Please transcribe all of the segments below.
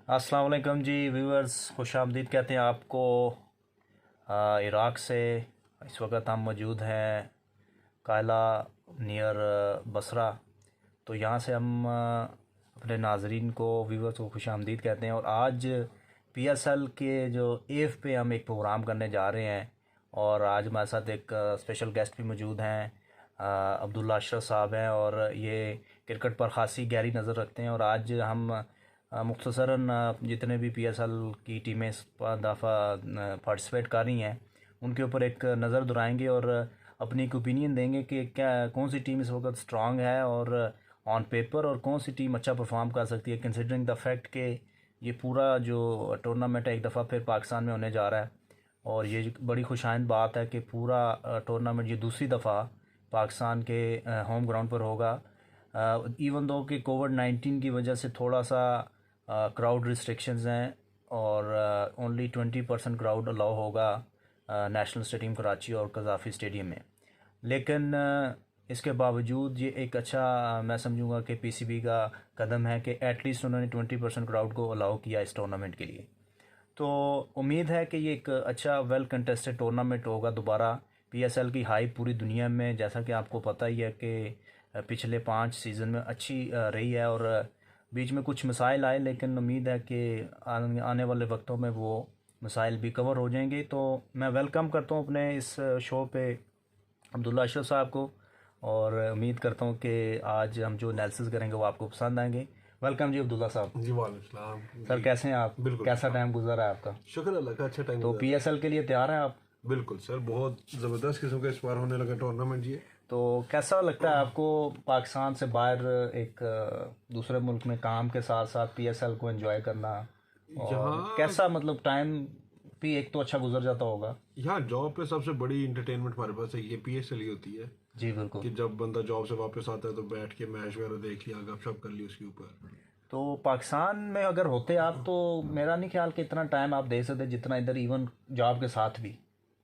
अस्सलाम वालेकुम जी व्यूअर्स, खुश आमदीद कहते हैं आपको। इराक़ से इस वक्त हम मौजूद हैं कायला नियर बसरा। तो यहाँ से हम अपने नाजरीन को, व्यूअर्स को खुश आमदीद कहते हैं। और आज पीएसएल के जो एफ पे हम एक प्रोग्राम करने जा रहे हैं। और आज हमारे साथ एक स्पेशल गेस्ट भी मौजूद हैं, अब्दुल्ला अशरफ साहब हैं, और ये क्रिकेट पर ख़ासी गहरी नज़र रखते हैं। और आज हम मुख्तसरन जितने भी पीएसएल की टीमें इस दफ़ा पार्टिसिपेट कर रही हैं उनके ऊपर एक नज़र दुराएंगे और अपनी एक ओपिनियन देंगे कि क्या कौन सी टीम इस वक्त स्ट्रांग है और ऑन पेपर, और कौन सी टीम अच्छा परफॉर्म कर सकती है, कंसिडरिंग द फैक्ट कि ये पूरा जो टूर्नामेंट है एक दफ़ा फिर पाकिस्तान में होने जा रहा है। और ये बड़ी खुशाइंद बात है कि पूरा टूर्नामेंट ये दूसरी दफ़ा पाकिस्तान के होम ग्राउंड पर होगा। इवन दो कि कोविड-19 की वजह से थोड़ा सा क्राउड रिस्ट्रिक्शंस हैं और ओनली 20% क्राउड अलाउ होगा नेशनल स्टेडियम कराची और कज़ाफ़ी स्टेडियम में। लेकिन इसके बावजूद ये एक अच्छा मैं समझूंगा कि पीसीबी का कदम है कि एटलीस्ट उन्होंने 20% क्राउड को अलाउ किया इस टूर्नामेंट के लिए। तो उम्मीद है कि ये एक अच्छा वेल कंटेस्टेड टूर्नामेंट होगा दोबारा। पीएसएल की हाइप पूरी दुनिया में, जैसा कि आपको पता ही है कि पिछले 5 सीज़न में अच्छी रही है और बीच में कुछ मसाइल आए, लेकिन उम्मीद है कि आने वाले वक्तों में वो मसाइल भी कवर हो जाएंगे। तो मैं वेलकम करता हूँ अपने इस शो पे अब्दुल्ला अशरफ साहब को, और उम्मीद करता हूँ कि आज हम जो एनालिसिस करेंगे वो आपको पसंद आएंगे। वेलकम जी अब्दुल्ला साहब। जी वालेकुम सर कैसे हैं आप? बिल्कुल कैसा टाइम गुजरा है आपका? शुक्र अल्लाह का, अच्छा टाइम तो गुजरा। पीएसएल के लिए तैयार हैं आप? बिल्कुल सर, बहुत ज़बरदस्त किस्म का इस बार होने लगा टूर्नामेंट ये। तो कैसा लगता है आपको पाकिस्तान से बाहर एक दूसरे मुल्क में काम के साथ साथ पीएसएल को एंजॉय करना? और यहाँ कैसा मतलब टाइम भी एक तो अच्छा गुजर जाता होगा। यहाँ जॉब पे सबसे बड़ी इंटरटेनमेंट हमारे पास है, ये पीएसएल ही होती है जी बिल्कुल। कि जब बंदा जॉब से वापस आता है तो बैठ के मैच वगैरह देख लिया, गपशप कर ली उसके ऊपर। तो पाकिस्तान में अगर होते आप तो मेरा नहीं ख्याल कि इतना टाइम आप दे सकते जितना इधर, इवन जॉब के साथ भी।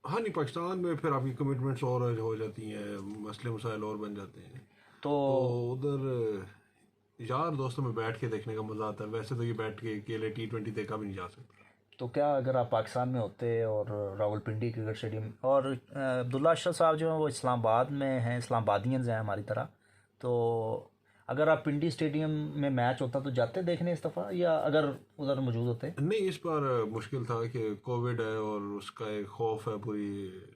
हाँ नहीं, पाकिस्तान में फिर आपकी कमिटमेंट्स और हो जाती हैं, मसले मसाइल और बन जाते हैं। तो तो उधर यार दोस्तों में बैठ के देखने का मज़ा आता है। वैसे तो ये बैठ के अकेले T20 देखा भी नहीं जा सकता। तो क्या अगर आप पाकिस्तान में होते और रावलपिंडी क्रिकेट स्टेडियम, और अब्दुल्ला अशरफ साहब जो हैं वो इस्लामाबाद में हैं, इस्लामाबादियंस हैं हमारी तरह, तो अगर आप पिंडी स्टेडियम में मैच होता तो जाते देखने इस दफ़ा, या अगर उधर मौजूद होते? नहीं, इस बार मुश्किल था कि कोविड है और उसका एक खौफ है पूरी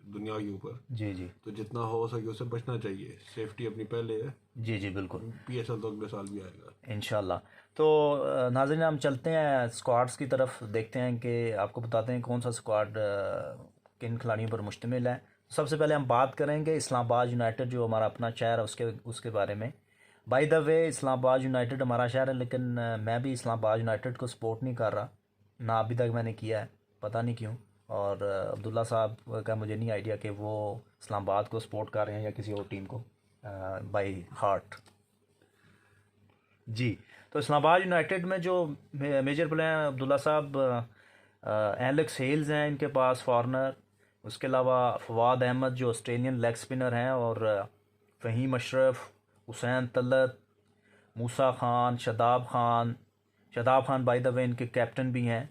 दुनिया के ऊपर। जी जी। तो जितना हो सके उससे बचना चाहिए, सेफ्टी अपनी पहले है। जी जी बिल्कुल। पीएसएल तो अगले साल भी आएगा इंशाल्लाह। तो नाज़रीन हम चलते हैं स्क्वाड्स की तरफ, देखते हैं कि आपको बताते हैं कौन सा स्क्वाड किन खिलाड़ियों पर मुश्तमिल है। सबसे पहले हम बात करेंगे इस्लामाबाद यूनाइटेड, जो हमारा अपना शहर है उसके बारे में। Bye the way Islamabad United हमारा शहर है, लेकिन मैं भी इस्लामाबाद यूनाइटेड को सपोर्ट नहीं कर रहा, ना अभी तक मैंने किया है, पता नहीं क्यों। और अब्दुल्ला साहब का मुझे नहीं आइडिया कि वो इस्लामाबाद को सपोर्ट कर रहे हैं या किसी और टीम को बाय हार्ट। जी। तो इस्लामाबाद यूनाइटेड में जो मेजर प्लेयर हैं अब्दुल्ला साहब, एलेक्स हेल्स हैं इनके पास फॉरनर, उसके अलावा फवाद अहमद जो ऑस्ट्रेलियन लेग स्पिनर हैं, और Faheem Ashraf, Hussain Talat, Musa Khan, Shadab Khan by the way इनके कैप्टन भी हैं।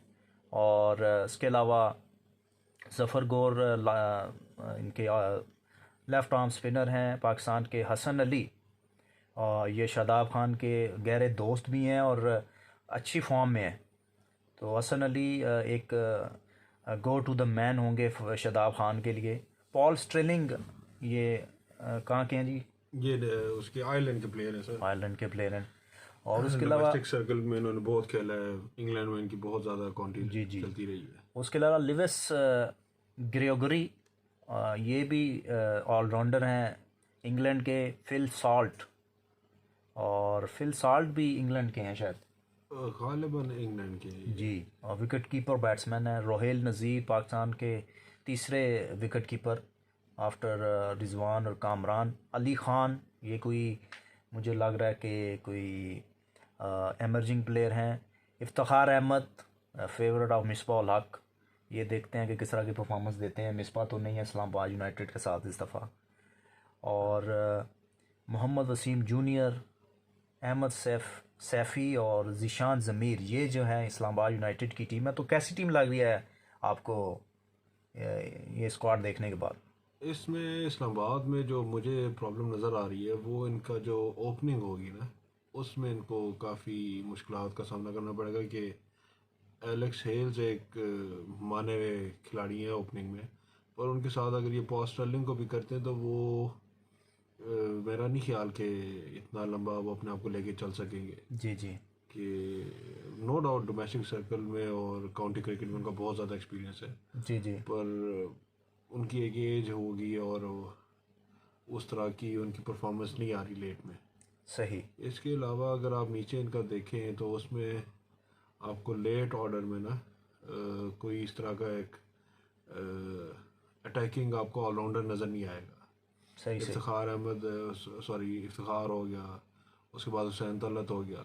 और इसके अलावा ज़फ़र गौर इनके लेफ़्ट आर्म स्पिनर हैं पाकिस्तान के। हसन अली और ये शादाब खान के गहरे दोस्त भी हैं और अच्छी फॉर्म में हैं। तो हसन अली एक गो टू द मैन होंगे शादाब खान के लिए। पॉल स्ट्रेलिंग ये कहाँ के हैं जी? ये उसके आयरलैंड के प्लेयर हैं सर। आयरलैंड के प्लेयर हैं। और उसके अलावा डोमेस्टिक सर्कल में इन्होंने बहुत खेला है, इंग्लैंड में इनकी बहुत ज़्यादा काउंटी जी जी, चलती रही है। उसके अलावा लिविस ग्रेगोरी, ये भी ऑलराउंडर हैं इंग्लैंड के। फिल सॉल्ट भी इंग्लैंड के हैं शायद। गालिबन इंग्लैंड के जी। और विकेट कीपर बैट्समैन है रोहेल नज़ीर, पाकिस्तान के तीसरे विकेट कीपर आफ्टर रिजवान और कामरान। अली ख़ान, ये कोई मुझे लग रहा है कि कोई एमर्जिंग प्लेयर हैं। इफ्तिखार अहमद, फेवरेट ऑफ मिसबा उल हक, ये देखते हैं कि किस तरह की परफॉर्मेंस देते हैं। मिसबा तो नहीं है इस्लामाबाद यूनाइटेड के साथ इस दफ़ा। और मोहम्मद वसीम जूनियर, अहमद सैफ, सैफ़ी और ज़ीशान ज़मीर, ये जो है इस्लामाबाद यूनाइटेड की टीम है। तो कैसी टीम लग रही है आपको ये स्क्वाड देखने के बाद? इसमें इस्लामाबाद में जो मुझे प्रॉब्लम नज़र आ रही है वो इनका जो ओपनिंग होगी ना, उसमें इनको काफ़ी मुश्किलात का सामना करना पड़ेगा कि एलेक्स हेल्स एक माने हुए खिलाड़ी हैं ओपनिंग में, पर उनके साथ अगर ये पॉल स्टर्लिंग को भी करते हैं तो वो मेरा नहीं ख्याल कि इतना लंबा वो अपने आप को लेके चल सकेंगे। जी जी कि नो डाउट डोमेस्टिक सर्कल में और काउंटी क्रिकेट में उनका बहुत ज़्यादा एक्सपीरियंस है, जी जी पर उनकी एक एज होगी और उस तरह की उनकी परफॉर्मेंस नहीं आ रही लेट में। सही। इसके अलावा अगर आप नीचे इनका देखें तो उसमें आपको लेट ऑर्डर में ना कोई इस तरह का एक अटैकिंग आपको ऑलराउंडर नज़र नहीं आएगा। सही सही। इफ्तिखार अहमद, सॉरी इफ्तिखार हो गया, उसके बाद हुसैन तलत हो गया,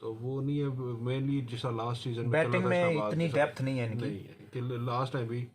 तो वो नहीं है मेनली जिस लास्ट सीजन में बैटिंग में इतनी डेप्थ नहीं है इनकी। नहीं है कि लास्ट टाइम भी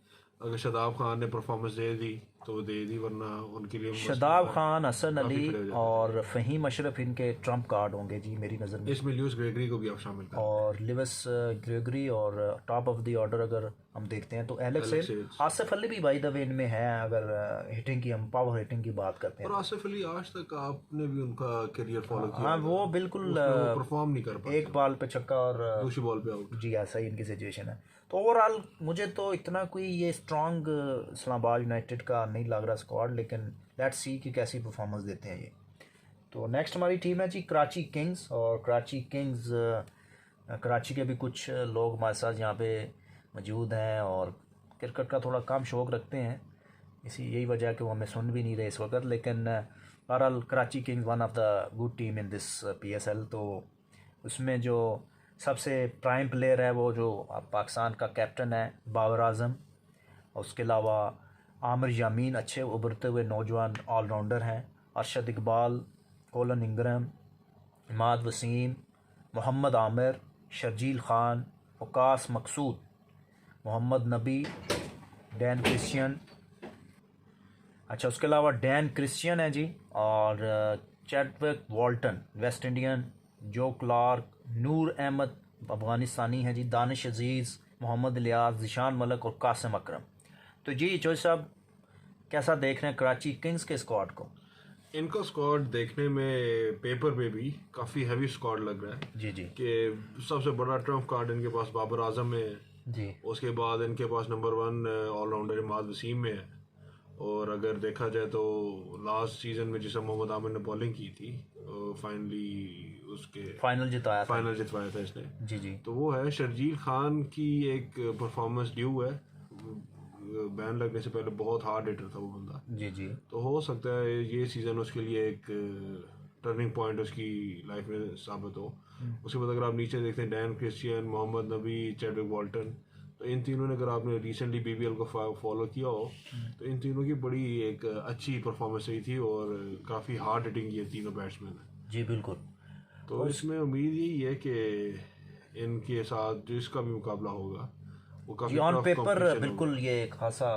अगर शादाब खान ने परफॉर्मेंस दे दी तो दे दी, वरना उनके लिए शादाब खान, हसन काफी अली खड़े हो जाते और फ़हीम अशरफ इनके ट्रम्प कार्ड होंगे जी मेरी नज़र में। इसमें ल्यूइस ग्रेगरी को भी आप शामिल कर और लिविस ग्रेगरी, और टॉप ऑफ द ऑर्डर अगर हम देखते हैं तो Alex Alex Hale, Hales. Asif Ali भी बाय द वे इनमें है। अगर हिटिंग की, हम पावर हिटिंग की बात करते और हैं आसिफ अली आज तक आपने भी उनका करियर फॉलो तो किया हाँ, होगा, वो बिल्कुल उसमें वो परफॉर्म नहीं कर पाते, एक बॉल पे छक्का और दूसरी बॉल पे आउट। जी ऐसा ही इनकी सिचुएशन है। तो ओवरऑल मुझे तो इतना कोई ये स्ट्रॉन्ग इस्लामाबाद यूनाइटेड का नहीं लग रहा स्क्वाड, लेकिन लेट्स सी कि कैसी परफॉर्मेंस देते हैं ये। तो नेक्स्ट हमारी टीम है जी कराची किंग्स। और कराची किंग्स, कराची के भी कुछ लोग हमारे साथ यहाँ पे मौजूद हैं और क्रिकेट का थोड़ा कम शौक़ रखते हैं, इसी यही वजह है कि वो हमें सुन भी नहीं रहे इस वक्त। लेकिन बहरहाल Karachi Kings one of the good team in this PSL। तो उसमें जो सबसे प्राइम प्लेयर है वो जो पाकिस्तान का कैप्टन है बाबर आजम, और उसके अलावा आमिर यामीन अच्छे उभरते हुए नौजवान ऑलराउंडर हैं, अरशद इकबाल, कोलन इंग्रम, इमाद वसीम, मोहम्मद आमिर, शर्जील ख़ान, वकास मकसूद, मोहम्मद नबी, डैन क्रिश्चियन। अच्छा, उसके अलावा डैन क्रिश्चियन है जी, और चैडविक वॉल्टन वेस्ट इंडियन, जो क्लार्क, नूर अहमद अफ़गानिस्तानी है जी, दानिश अजीज़, मोहम्मद लियाज, ज़ीशान मलिक और कासिम अकरम। तो जी चौधरी साहब, कैसा देख रहे हैं कराची किंग्स के स्क्वाड को? इनका स्क्वाड देखने में पेपर पे भी काफ़ी हैवी स्क्वाड लग रहा है जी जी कि सबसे बड़ा ट्रम्प कार्ड इनके पास बाबर आजम में है, जी उसके बाद इनके पास नंबर 1 ऑलराउंडर इमाद वसीम में है, और अगर देखा जाए तो लास्ट सीजन में जिसे मोहम्मद आमिर ने बॉलिंग की थी, फाइनली उसके फाइनल जितवाया था इसने। जी जी तो वो है शर्जील खान की एक परफॉर्मेंस ड्यू है, बैन लगने से पहले बहुत हार्ड हिटर था वो बंदा। जी जी तो हो सकता है ये सीज़न उसके लिए एक टर्निंग पॉइंट उसकी लाइफ में साबित हो। उसके बाद अगर आप नीचे देखते हैं डैन क्रिश्चियन, मोहम्मद नबी, चैडविक वॉल्टन, तो इन तीनों ने, अगर आपने रिसेंटली BBL को फॉलो किया हो तो इन तीनों की बड़ी एक अच्छी परफॉर्मेंस रही थी और काफ़ी हार्ड हिटिंग की है तीनों बैट्समैन। जी बिल्कुल। तो इसमें उम्मीद यही है कि इनके साथ जिसका भी मुकाबला होगा वो जी काफ़ी ऑन टफ पेपर कंपटीशन बिल्कुल ये खासा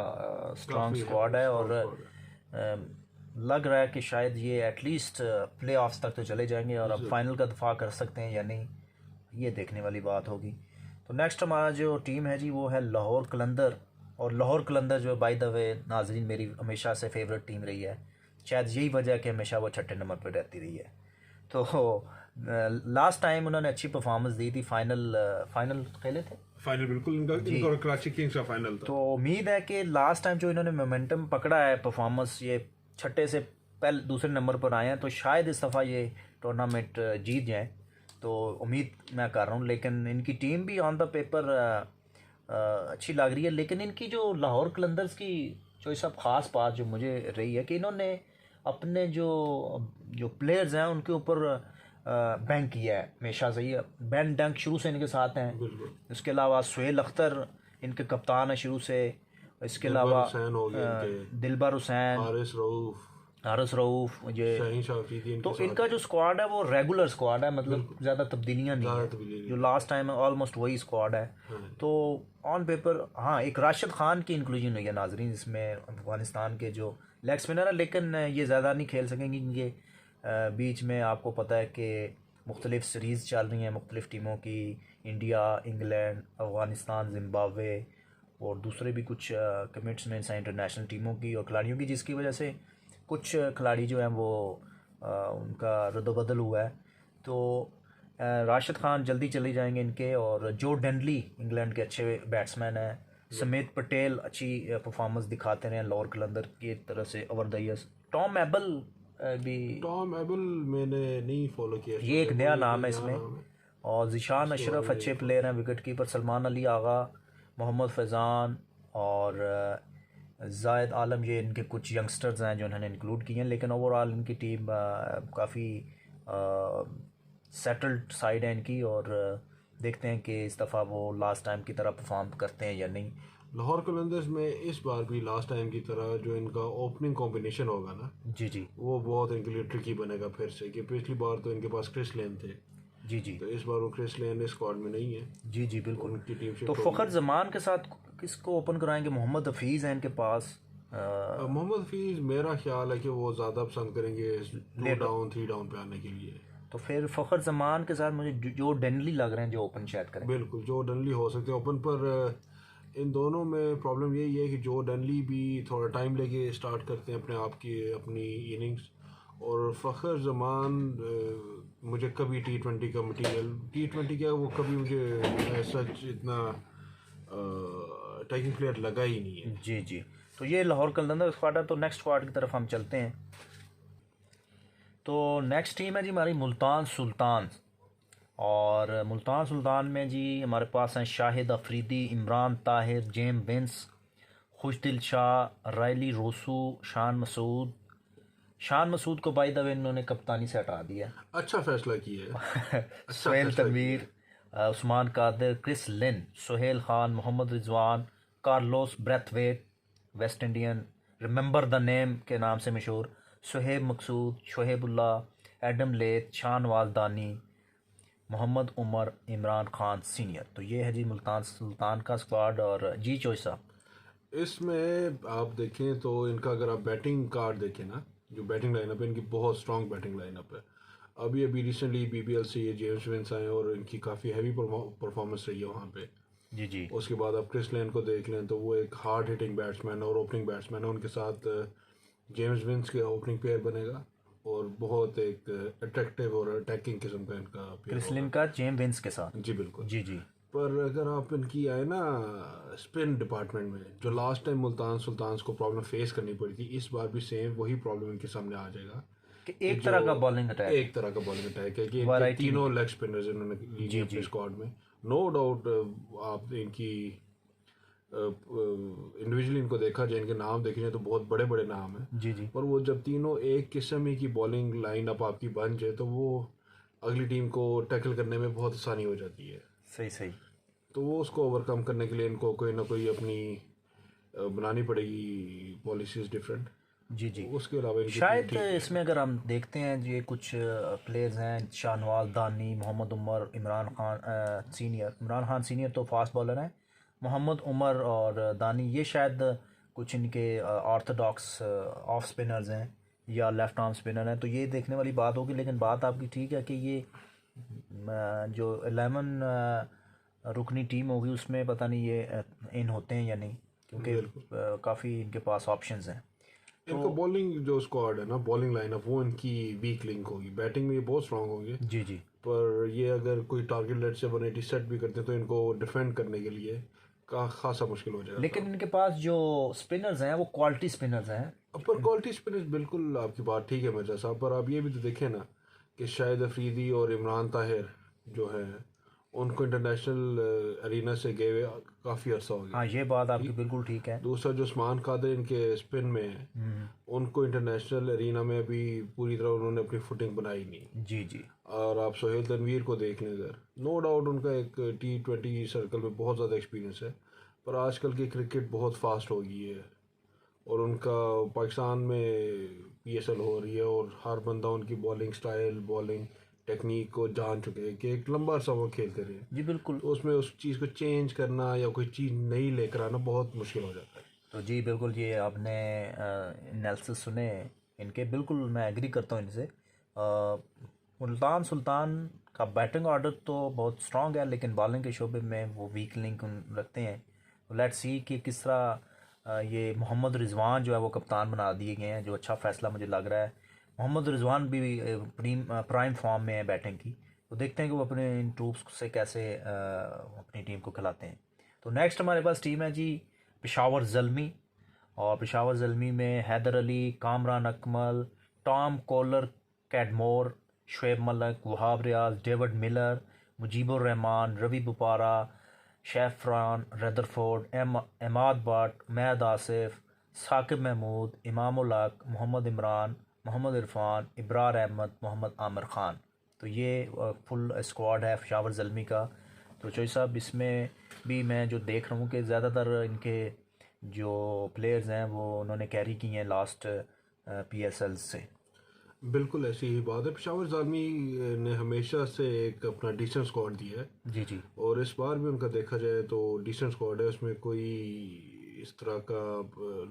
स्ट्रॉन्ग काफ़ी स्क्वाड है, और strong squad है। लग रहा है कि शायद ये एटलीस्ट प्ले ऑफ्स तक तो चले जाएंगे, और अब फाइनल का दफा कर सकते हैं या नहीं, ये देखने वाली बात होगी। तो नेक्स्ट हमारा जो टीम है जी वो है लाहौर कलंदर। और लाहौर कलंदर जो बाय द वे नाजरीन मेरी हमेशा से फेवरेट टीम रही है, शायद यही वजह है कि हमेशा वो छठे नंबर पर रहती रही है। तो लास्ट टाइम उन्होंने अच्छी परफॉर्मेंस दी थी, फाइनल खेले थे फाइनल बिल्कुल इनका और कराची किंग्स का फाइनल था। तो उम्मीद है कि लास्ट टाइम जो इन्होंने मोमेंटम पकड़ा है, परफॉर्मेंस ये छठे से पहले दूसरे नंबर पर आए हैं, तो शायद इस दफ़ा ये टूर्नामेंट जीत जाएं, तो उम्मीद मैं कर रहा हूँ। लेकिन इनकी टीम भी ऑन द पेपर अच्छी लग रही है, लेकिन इनकी जो लाहौर कलंदर्स की जो सब ख़ास बात जो मुझे रही है कि इन्होंने अपने जो प्लेयर्स हैं उनके ऊपर बैंक किया है हमेशा से। ही बैन डंक शुरू से इनके साथ हैं। इसके अलावा सुहेल अख्तर इनके कप्तान है शुरू से। इसके अलावा दिलबर हुसैन, हारिस रऊफ, ये तो इनका जो स्क्वाड है वो रेगुलर स्क्वाड है, मतलब ज़्यादा तब्दीलियाँ नहीं है। जो लास्ट टाइम है ऑलमोस्ट वही स्क्वाड है। तो ऑन पेपर हाँ एक राशिद खान की इंक्लूजन हुई है नाजरीन इसमें, अफगानिस्तान के जो लेग स्पिनर है, लेकिन ये ज़्यादा नहीं खेल सकेंगे क्योंकि बीच में आपको पता है कि मुख्तलिफ़ सीरीज़ चल रही हैं मुख्तलिफ़ टीमों की, इंडिया, इंग्लैंड, अफ़गानिस्तान, ज़िम्बाब्वे और दूसरे भी कुछ कमिटमेंट्स हैं इंटरनेशनल टीमों की और खिलाड़ियों की, जिसकी वजह से कुछ खिलाड़ी जो हैं वो उनका रद्द-बदल हुआ है। तो राशिद खान जल्दी चले जाएंगे इनके, और जो डेनली इंग्लैंड के अच्छे बैट्समैन हैं, समित पटेल अच्छी परफॉर्मेंस दिखाते रहे लाहौर कलंदर की तरह से over the years. Tom able भी, टॉम एबल मैंने नहीं फॉलो किया, ये एक नया नाम है नया इसमें। नाम है, और ज़िशान इसके बारे अशरफ में अच्छे नहीं प्लेयर follow हैं, विकेट कीपर सलमान अली आगा, मोहम्मद फैज़ान और जायद आलम, ये इनके कुछ यंगस्टर्स हैं जो इन्होंने इंक्लूड किए हैं। लेकिन ओवरऑल इनकी टीम काफ़ी सेटल्ड साइड है इनकी, और देखते हैं कि इस दफ़ा वो लास्ट टाइम की तरह परफॉर्म करते हैं या नहीं। लाहौर कलंदर्स में इस बार भी लास्ट टाइम की तरह जो इनका ओपनिंग कॉम्बिनेशन होगा ना, जी जी वो बहुत इनके लिए ट्रिकी बनेगा फिर से, कि पिछली बार तो इनके पास क्रिस लेन थे, जी जी तो इस बार वो क्रिस लेन स्क्वाड में नहीं है, जी जी बिल्कुल। उनकी टीम तो शिफ्ट फ़खर होगी। जमान के साथ किसको ओपन कराएंगे? मोहम्मद हफीज़ हैं इनके पास। मोहम्मद हफीज मेरा ख्याल है कि वो ज़्यादा पसंद करेंगे 2 लेट डाउन 3 डाउन पे आने के लिए। तो फिर फ़खर जमान के साथ मुझे जो डेनली लग रहे हैं जो ओपन शायद करें। बिल्कुल, जो डनली हो सकते हैं ओपन पर। इन दोनों में प्रॉब्लम यही है कि जो डनली भी थोड़ा टाइम लेके स्टार्ट करते हैं अपनी इनिंग्स, और फ़खर जमान मुझे कभी T20 का मटीरियल, T20 क्या वो कभी मुझे सच इतना टैकिंग प्लेयर लगा ही नहीं है। जी जी। तो ये लाहौर कलंदर स्क्वाड है। तो नेक्स्ट स्क्वाड की तरफ हम चलते हैं। तो नेक्स्ट टीम है जी हमारी मुल्तान सुल्तान। और मुल्तान सुल्तान में जी हमारे पास हैं शाहिद अफरीदी, इमरान ताहिर, जेम विंस, खुशदिल शाह, रायली रोसू, शान मसूद को बाय द वे इन्होंने कप्तानी से हटा दिया। अच्छा फैसला किया है, अच्छा सुहेल फैसला किया तनवीर, है। Usman Qadir, Chris Lynn, Sohail Khan, Mohammad Rizwan, Carlos Brathwaite, West Indian, remember the name के नाम से मशहूर, Suhaib Maqsood, Shoaibullah, Adam Lyth, Shahnawaz Dahani, Mohammad Umar, Imran Khan senior. तो ये है जी मुल्तान सुल्तान का स्क्वाड। और जी चोइसा। इसमें आप देखें तो इनका अगर आप बैटिंग कार्ड देखें ना, जो बैटिंग लाइनअप है इनकी बहुत स्ट्रांग बैटिंग लाइनअप है। अभी अभी रिसेंटली BBL से ये जेम्स विंस आए और इनकी काफ़ी हैवी परफॉर्मेंस रही है वहाँ पे। जी जी उसके बाद आप क्रिस लेन को देख लें तो वो एक हार्ड हिटिंग बैट्समैन और ओपनिंग बैट्समैन है, उनके साथ जेम्स विंस के ओपनिंग पेयर बनेगा, और बहुत एक अट्रैक्टिव और अटैकिंग किस्म का इनका पेयर क्रिसलिन होगा। का जेम विंस के साथ। जी बिल्कुल। जी जी पर अगर आप इनकी आए ना स्पिन डिपार्टमेंट में, जो लास्ट टाइम मुल्तान सुल्तान को प्रॉब्लम फेस करनी पड़ी थी, इस बार भी सेम वही प्रॉब्लम इनके सामने आ जाएगा। कि कि एक जो तरह का बॉलिंग अटैक, एक तरह का बॉलिंग अटैक है, कि इनके वैरायटी तीनों नहीं। लेग स्पिनर्स इन्होंने लिए जी हैं अपने जी स्क्वाड में। नो डाउट आप इनकी इंडिविजुअली इनको देखा जाए, इनके नाम देखे जाए तो बहुत बड़े बड़े नाम हैं, जी जी पर वो जब तीनों एक किस्म ही की बॉलिंग लाइनअप आपकी बन जाए तो वो अगली टीम को टैकल करने में बहुत आसानी हो जाती है। सही सही। तो वो उसको ओवरकम करने के लिए इनको कोई ना कोई अपनी बनानी पड़ेगी पॉलिसीज डिफरेंट। जी जी। उसके अलावा इनकी टीम शायद ठीक है। इसमें अगर हम देखते हैं ये कुछ प्लेयर्स हैं, शाहनवाज दानी, मोहम्मद उमर, इमरान खान सीनियर तो फास्ट बॉलर हैं। मोहम्मद उमर और दानी ये शायद कुछ इनके ऑर्थोडॉक्स ऑफ स्पिनर्स हैं या लेफ्ट आर्म स्पिनर हैं। तो ये देखने वाली बात होगी। लेकिन बात आपकी ठीक है कि ये जो 11 रुकनी टीम होगी उसमें पता नहीं ये इन होते हैं या नहीं, क्योंकि बिल्कुल। काफ़ी इनके पास ऑप्शंस हैं। तो इनका बॉलिंग जो स्क्वाड है ना, बॉलिंग लाइनअप वो इनकी वीक लिंक होगी। बैटिंग में ये बहुत स्ट्रांग होंगे, जी जी पर ये अगर कोई टारगेट लेट से 180 सेट भी करते हैं तो इनको डिफेंड करने के लिए का खासा मुश्किल हो जाएगा लेकिन काम। इनके पास जो स्पिनर्स हैं वो क्वालिटी स्पिनर्स हैं। पर क्वालिटी स्पिनर्स, बिल्कुल आपकी बात ठीक है मिर्जा साहब, पर आप ये भी तो देखें ना कि शाहिद अफरीदी और इमरान ताहिर जो है उनको इंटरनेशनल अरीना से गए हुए काफ़ी अर्सा हो हाँ गया। ये बात आपकी ठीक। बिल्कुल ठीक है। दूसरा जो उस्मान कादिर इनके स्पिन में है, उनको इंटरनेशनल अरीना में अभी पूरी तरह उन्होंने अपनी फुटिंग बनाई नहीं। जी जी और आप सोहेल तनवीर को देख लें अगर, नो डाउट उनका एक T20 सर्कल में बहुत ज़्यादा एक्सपीरियंस है, पर आजकल की क्रिकेट बहुत फास्ट हो गई है, और उनका पाकिस्तान में PSL हो रही है, और हर बंदा उनकी बॉलिंग स्टाइल, बॉलिंग टेक्निक को जान चुके हैं कि एक लंबा अरसा वो खेलते रहे। जी बिल्कुल। तो उसमें उस चीज़ को चेंज करना या कोई चीज़ नई लेकर आना बहुत मुश्किल हो जाता है। तो जी बिल्कुल, ये आपने एनालिसिस सुने इनके, बिल्कुल मैं एग्री करता हूँ इनसे। मुल्तान सुल्तान का बैटिंग ऑर्डर तो बहुत स्ट्रॉन्ग है, लेकिन बॉलिंग के शोबे में वो वीक लिंक रखते हैं। तो लेट्स सी कि किस तरह ये मोहम्मद रिजवान जो है वो कप्तान बना दिए गए हैं, जो अच्छा फ़ैसला मुझे लग रहा है। मोहम्मद रिजवान भी प्राइम फॉर्म में है बैटिंग की। तो देखते हैं कि वो अपने इन ट्रूप्स से कैसे अपनी टीम को खिलाते हैं। तो नेक्स्ट हमारे पास टीम है जी पेशावर ज़ल्मी। और पेशावर ज़ल्मी में Haider Ali, Kamran Akmal, Tom Kohler, Cadmore, Shoaib Malik, Wahab Riaz, David Miller, Mujeebur Rahman, Ravi Bopara, Sherfane, Rutherford, Amad Butt, मैद आसिफ, साकिब महमूद, इमाम उल हक, मोहम्मद इमरान, मोहम्मद इरफान, इब्रार अहमद, मोहम्मद आमिर ख़ान। तो ये फुल स्क्वाड है पेशावर ज़ल्मी का। तो चोई साहब, इसमें भी मैं जो देख रहा हूँ कि ज़्यादातर इनके जो प्लेयर्स हैं वो उन्होंने कैरी की हैं लास्ट पीएसएल से। बिल्कुल ऐसी ही बात है। पेशावर ज़ालमी ने हमेशा से एक अपना डिसेंट स्क्वाड दिया है, जी जी और इस बार भी उनका देखा जाए तो डिसेंट स्क्वाड है। उसमें कोई इस तरह का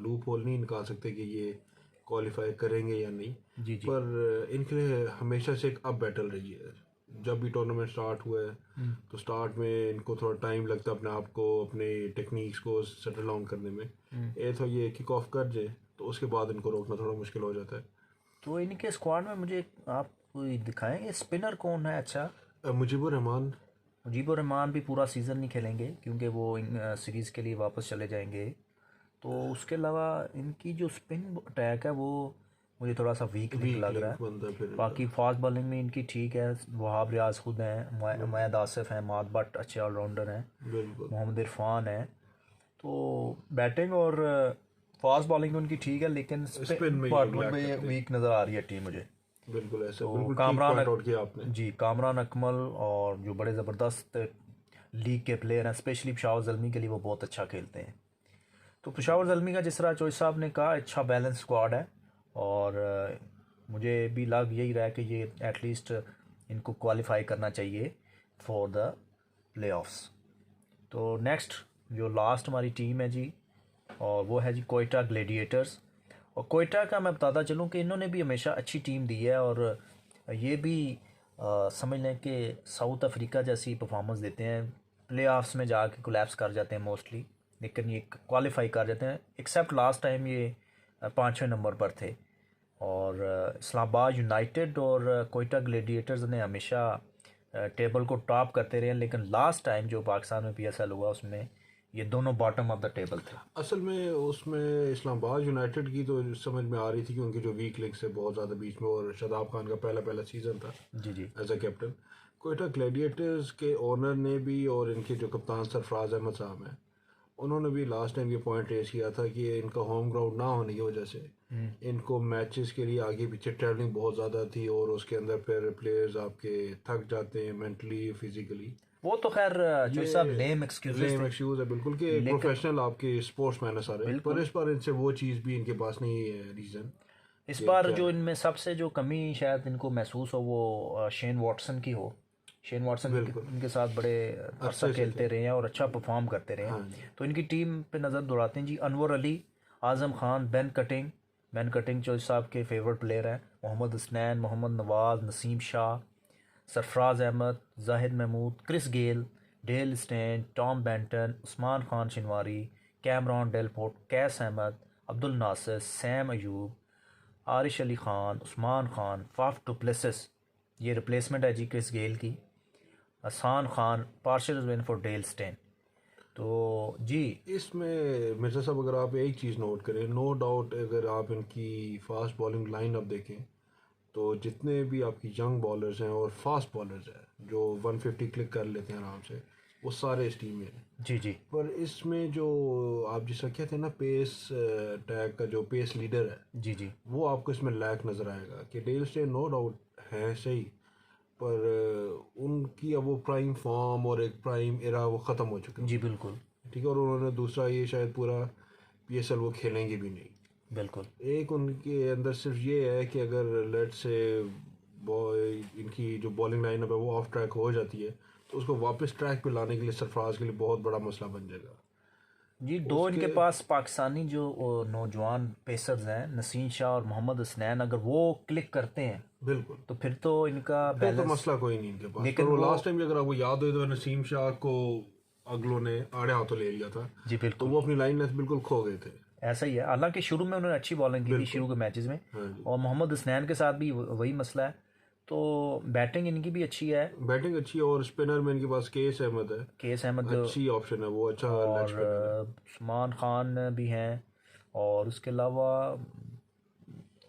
लूप होल नहीं निकाल सकते कि ये क्वालिफाई करेंगे या नहीं। जी जी। पर इनके लिए हमेशा से एक अप बैटल रही है। जब भी टूर्नामेंट स्टार्ट हुआ है तो स्टार्ट में इनको थोड़ा टाइम लगता है अपने आप को, अपने टेक्निक्स को सेटल डाउन करने में। तो ये किक ऑफ कर जाए तो उसके बाद इनको रोकना थोड़ा मुश्किल हो जाता है। तो इनके स्क्वाड में मुझे आप कोई दिखाएंगे स्पिनर कौन है अच्छा? मुजीबुर रहमान। मुजीबुर रहमान भी पूरा सीज़न नहीं खेलेंगे क्योंकि वो सीरीज़ के लिए वापस चले जाएंगे। तो उसके अलावा इनकी जो स्पिन अटैक है वो मुझे थोड़ा सा वीक लिंक वीक लग रहा लिंक है। बनता है फिर बाकी इनका। फास्ट बॉलिंग में इनकी ठीक है, वहाब रियाज खुद हैं, मैद आसिफ हैं, माद बट अच्छे ऑलराउंडर हैं, बिल्कुल। मोहम्मद इरफान है। तो बैटिंग और फास्ट बॉलिंग उनकी ठीक है, लेकिन स्पिन में ये बॉलिंग लैग में करते हैं। वीक नज़र आ रही है टीम मुझे। बिल्कुल ऐसा, तो बिल्कुल ठीक पॉइंट आउट किया आपने। जी कामरान अकमल और जो बड़े ज़बरदस्त लीग के प्लेयर हैं, स्पेशली पेशावर ज़ल्मी के लिए वो बहुत अच्छा खेलते हैं। तो पेशावर ज़ल्मी का जिस तरह चोई साहब ने कहा, अच्छा बैलेंस स्क्वाड है। और मुझे भी लग यही रहा है कि ये एटलीस्ट इनको क्वालिफाई करना चाहिए फॉर द प्लेऑफ्स। तो नेक्स्ट जो लास्ट हमारी टीम है जी, और वो है जी कोयटा ग्लेडिएटर्स। और कोयटा का मैं बताता चलूँ कि इन्होंने भी हमेशा अच्छी टीम दी है, और ये भी समझ लें कि साउथ अफ्रीका जैसी परफॉर्मेंस देते हैं। प्लेऑफ्स में जाके कोलैप्स कर जाते हैं मोस्टली, लेकिन ये क्वालिफाई कर जाते हैं। एक्सेप्ट लास्ट टाइम ये 5वें नंबर पर थे। और इस्लामाबाद यूनाइटेड और कोयटा ग्लेडिएटर्स ने हमेशा टेबल को टॉप करते रहे, लेकिन लास्ट टाइम जो पाकिस्तान में पीएसएल हुआ उसमें ये दोनों बॉटम ऑफ द टेबल थे। असल में उसमें इस्लामाबाद यूनाइटेड की तो समझ में आ रही थी कि उनकी जो वीक लिंक्स है बहुत ज़्यादा बीच में, और शादाब खान का पहला पहला सीज़न था जी जी as a captain. Quetta Gladiators के ओनर ने भी और इनके जो कप्तान सरफराज अहमद साहब हैं, उन्होंने भी लास्ट टाइम ये पॉइंट रेस किया था कि इनका होम ग्राउंड ना होने की वजह से इनको मैचेस के लिए आगे पीछे ट्रैवलिंग बहुत ज़्यादा थी, और उसके अंदर फिर प्लेयर्स आपके थक जाते हैं मेंटली फिजिकली। वो तो खैर जो सब लेम एक्सक्यूजेस लेम थे। एक्सक्यूज है बिल्कुल कि एक लेकिन प्रोफेशनल आपके स्पोर्ट्स मैन है सारे, पर बिल्कुल इस बार इनसे वो चीज़ भी इनके पास नहीं है रीज़न इस कि बार क्या जो है। इनमें सबसे जो कमी शायद इनको महसूस हो वो शेन वॉटसन की हो। शेन वॉटसन बिल्कुल इनके साथ बड़े अरसा अच्छे से खेलते रहे हैं और अच्छा परफॉर्म करते रहे हाँ हैं। जी। तो इनकी टीम पे नज़र दौड़ाते हैं जी। अनवर अली, आज़म खान, बेन कटिंग जो साहब के फेवरेट प्लेयर हैं, Mohammad Hasnain, Mohammad Nawaz, Naseem Shah, Sarfaraz Ahmed, Zahid Mahmood, Chris Gayle, Dale Steyn, Tom Banton, Usman Khan Shinwari, Cameron Delport, Qais Ahmed, Abdul Nasir, Saim Ayub, Arish Ali Khan, Usman Khan, Faf du Plessis, ये रिप्लेसमेंट है जी क्रिस गेल की, Hasan Khan, partial win for Dale Steyn. तो जी इसमें मिर्ज़ा साहब अगर आप एक चीज़ नोट करें, नो डाउट अगर आप इनकी फास्ट बॉलिंग लाइन अप देखें तो जितने भी आपकी यंग बॉलर्स हैं और फास्ट बॉलर्स हैं जो 150 क्लिक कर लेते हैं आराम से, वो सारे इस टीम में हैं। जी जी पर इसमें जो आप जिसका कहते हैं ना पेस टैग का जो पेस लीडर है, जी जी वो आपको इसमें लैक नज़र आएगा। कि डेल स्टेन नो डाउट है सही, पर उनकी अब वो प्राइम फॉर्म और एक प्राइम एरा वो ख़त्म हो चुका जी है। बिल्कुल ठीक है, और उन्होंने दूसरा ये शायद पूरा पीएसएल वो खेलेंगे भी नहीं। बिल्कुल एक उनके अंदर सिर्फ ये है कि अगर लेट से इनकी जो बॉलिंग लाइनअप है वो ऑफ ट्रैक हो जाती है तो उसको वापस ट्रैक पे लाने के लिए सरफराज के लिए बहुत बड़ा मसला बन जाएगा। जी, दो इनके पास पाकिस्तानी जो नौजवान पेसर्स हैं, नसीम शाह और मोहम्मद हसनैन, अगर वो क्लिक करते हैं बिल्कुल, तो फिर तो इनका फिर तो बैलेंस। मसला कोई नहीं इनके पास। लेकिन पर वो वो लास्ट टाइम भी अगर आपको याद हो तो नसीम शाह को अगलों ने आड़े हाथों ले लिया था, जी तो बिल्कुल वो अपनी लाइन लेंथ बिल्कुल खो गए थे। ऐसा ही है। हालांकि शुरू में उन्होंने अच्छी बॉलिंग की थी शुरू के मैचेस में, हाँ जी, और मोहम्मद हसनैन के साथ भी वही मसला है। तो बैटिंग इनकी भी अच्छी है। बैटिंग अच्छी है, और स्पिनर में इनके पास केएस अहमद है, केएस अहमद अच्छी ऑप्शन है, वो अच्छा लेग और स्पिनर है। उस्मान खान भी हैं, और उसके अलावा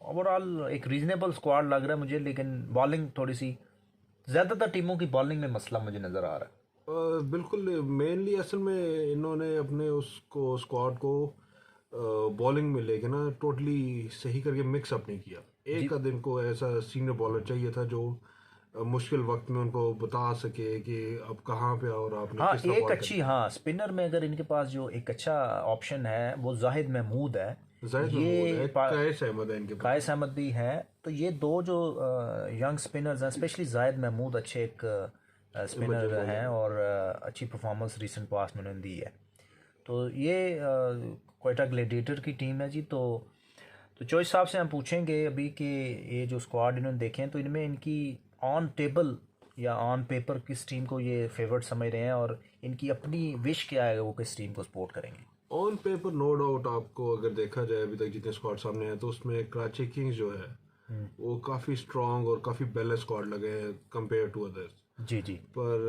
ओवरऑल एक रीजनेबल स्क्वाड लग रहा है मुझे। लेकिन बॉलिंग थोड़ी सी, ज़्यादातर टीमों की बॉलिंग में मसला मुझे नज़र आ रहा है। बिल्कुल, मेनली असल में इन्होंने अपने उसको स्क्वाड को बॉलिंग में लेके ना टोटली सही करके मिक्स अप नहीं किया। एक आध इनको ऐसा सीनियर बॉलर चाहिए था जो मुश्किल वक्त में उनको बता सके कि अब कहाँ पे और आपने हाँ, किस तरह एक बॉल अच्छी, हाँ, स्पिनर में अगर इनके पास जो एक अच्छा ऑप्शन है वो जाहिद महमूद है। करनी। जाहिद महमूद है, कैस अहमद है इनके पास। कायस अहमद भी हैं। तो ये दो जो यंग स्पिनर्स हैं, स्पेशली जाहिद महमूद अच्छे एक स्पिनर हैं, और अच्छी परफॉर्मेंस रिसेंट पास्ट में उन्होंने दी है। तो ये क्वेटा ग्लैडिएटर की टीम है जी। तो चॉइस साहब से हम पूछेंगे अभी कि ये जो स्क्वाड इन्होंने देखे हैं, तो इनमें इनकी ऑन टेबल या ऑन पेपर किस टीम को ये फेवरेट समझ रहे हैं, और इनकी अपनी विश क्या है, वो किस टीम को सपोर्ट करेंगे। ऑन पेपर नो डाउट आपको अगर देखा जाए अभी तक जितने स्क्वाड सामने हैं, तो उसमें कराची किंग्स जो है वो काफ़ी स्ट्रांग और काफ़ी बैलेंस स्क्वाड लगे हैं कंपेयर टू अदर्स। जी जी पर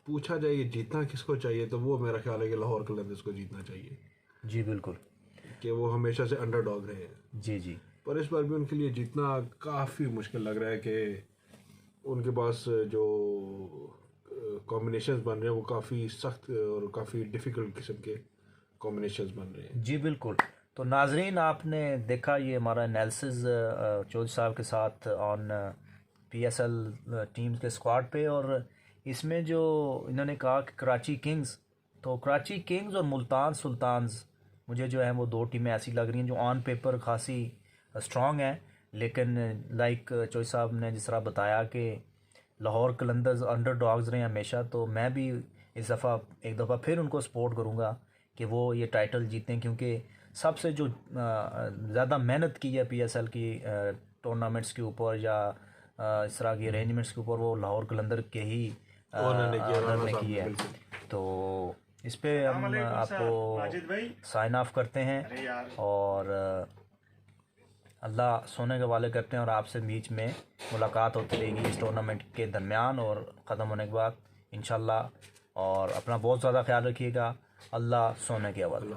पूछा जाए कि जीतना किसको चाहिए, तो वो मेरा ख्याल है कि लाहौर कलंदर्स को जीतना चाहिए, जी बिल्कुल। कि वो हमेशा से अंडरडॉग रहे हैं। जी जी पर इस बार भी उनके लिए जीतना काफ़ी मुश्किल लग रहा है कि उनके पास जो कॉम्बिनेशंस बन रहे हैं वो काफ़ी सख्त और काफ़ी डिफ़िकल्ट किस्म के कॉम्बिनेशंस बन रहे हैं। जी बिल्कुल। तो नाजरीन, आपने देखा ये हमारा एनालिसिस चौधरी साहब के साथ ऑन PSL टीम्स के स्क्वाड पे। और इसमें जो इन्होंने कहा कि कराची किंग्स, तो कराची किंग्स और मुल्तान सुल्तान्स मुझे जो है वो दो टीमें ऐसी लग रही हैं जो ऑन पेपर खासी स्ट्रॉन्ग हैं। लेकिन लाइक चौधरी साहब ने जिस तरह बताया कि लाहौर कलंदर्स अंडर डॉग्स रहे हैं हमेशा, तो मैं भी इस दफ़ा एक दफ़ा फिर उनको सपोर्ट करूँगा कि वो ये टाइटल जीतें, क्योंकि सबसे जो ज़्यादा मेहनत की है PSL की टूर्नामेंट्स के ऊपर या इस तरह की अरेंजमेंट्स के ऊपर, वो लाहौर कलंदर के ही ओनर ने की है। तो इस पे हम आपको साइन ऑफ करते हैं, और अल्लाह सोने के वाले करते हैं, और आपसे बीच में मुलाकात होती रहेगी इस टूर्नामेंट के दरमियान और ख़त्म होने के बाद इंशाल्लाह। और अपना बहुत ज़्यादा ख्याल रखिएगा। अल्लाह सोने के हवाले।